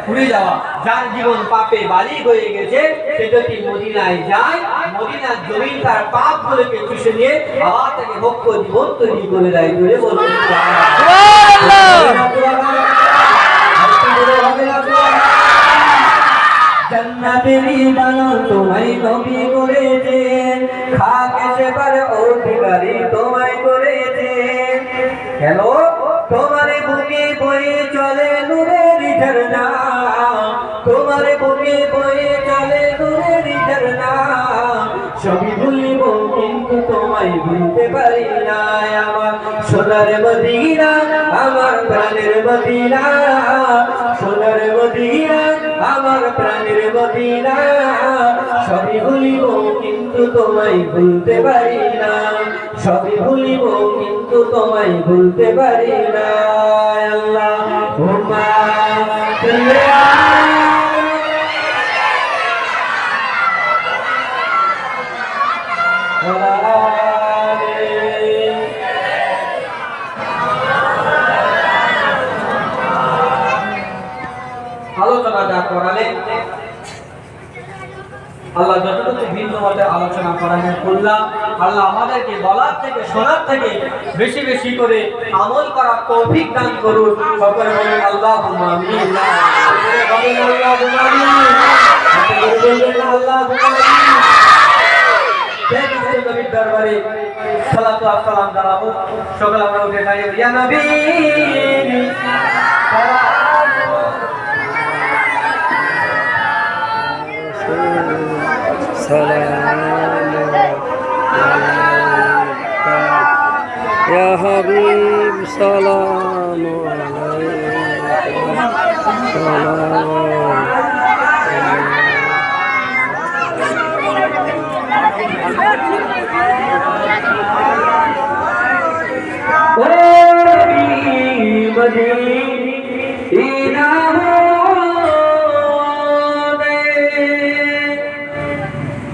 পুড়ে যাওয়া। যার জীবন পাপে বালি হয়ে গেছে সে যদি মদিনায় যায়, মদিনার জমিন তার পাপ গুলোকে চুষে নিয়ে আবার তাকে ভক্ত জীবন তৈরি করে দেয়। জুড়ে বলতে জান্নাতেরই বাগান তোমায় নবী করেছে, খাকে সেবার অধিকারী তোমায় করেছে। কেন? তোমার বুকে বয়ে চলে নূরের ঝরনা, তোমার বুকে বয়ে চলে নূরের ঝরনা। সবই ভুলিব কিন্তু তোমায় ভুলতে পারি না। আমার সোনার মদিনা, আমার প্রাণের মদিনা, সোনার মদিনা, আমার প্রাণের মদিনা। সবই ভুলিব কিন্তু তোমায় ভুলতে পারি না, সবই ভুলিব কিন্তু তোমায় ভুলতে পারি না। আল্লাহুম্মা আলোচনাটা করালে আল্লাহ যতটুকু ভিন্ন মতে আলোচনা করলাম, আল্লাহ আমাদেরকে বলার থেকে শোনার থেকে বেশি বেশি করে আমল করার তৌফিক দান করুন। সকলে বলেন আল্লাহুম্মা আমিন। দরবারে সালাতু ওয়া সালাম জানাবো। সকলে আমরা উঠে দাঁড়িয়ে ইয়া নবী Ya Habib salam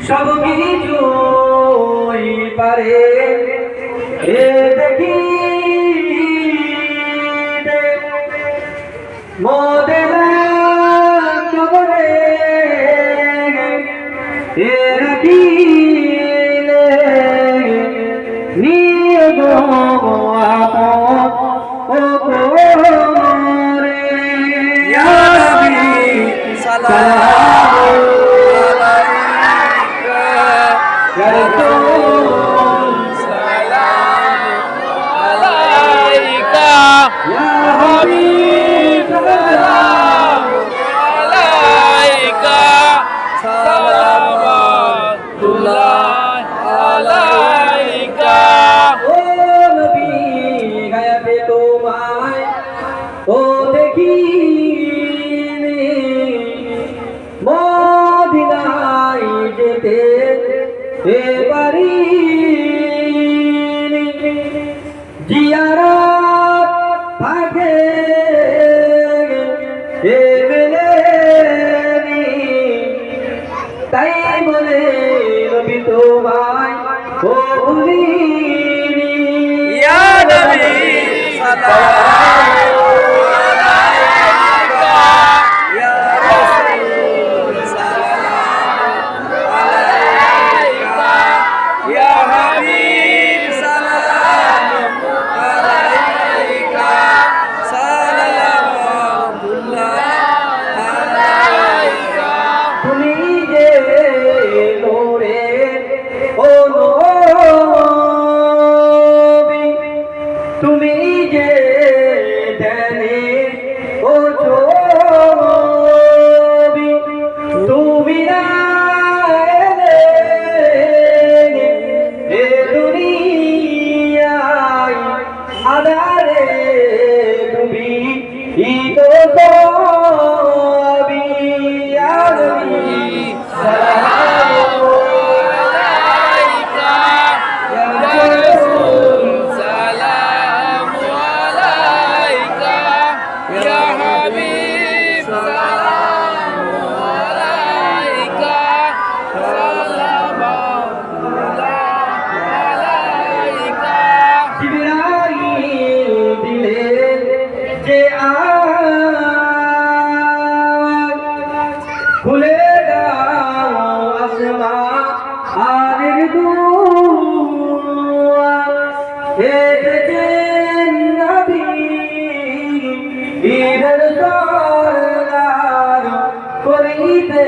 সব কিছুই পারে এ দেখি মোদেলা কবরে এ রাখিলে নিয়ে গো আপন ও কোরে ইয়া নবী সালাম আলাইকা ইয়া রাসূল সালাম আলাইকা ইয়া হাবিব সালাম আলাইকা সালাওয়াতুল্লাহ আলাইকা। ও নবী গায়াতে তোমায় ও দেখি মদিনায় যেতে এবারি জিয়ারত থাকে এ মেলেনি, তাই বলে নবী তোমায় ও ভুলিনি। ইয়া নবী সাল্লাল্লাহু আলাইকা ইয়া রাসূল সাল্লাল্লাহু আলাইকা ইয়া হাবিব সাল্লাল্লাহু আলাইকা সালাওয়াতুল্লাহ আলাইকা। তুমি যে নূরে ও নবী, তুমি যে ধ্যানে ও ছবি, তুমি না এলে এ দুনিয়ায় আধারে তুমি তো সবই। ইয়া নবী সালাম আলাইকা ইয়া রাসূল সালাম আলাইকা ইয়া হাবিব সালাম আলাইকা সালাওয়াতুল্লাহ আলাইকা। জিবরাইল দিলেন যে ঈদের সরদার করিতে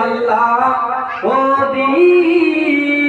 আল্লাহ ও দিদার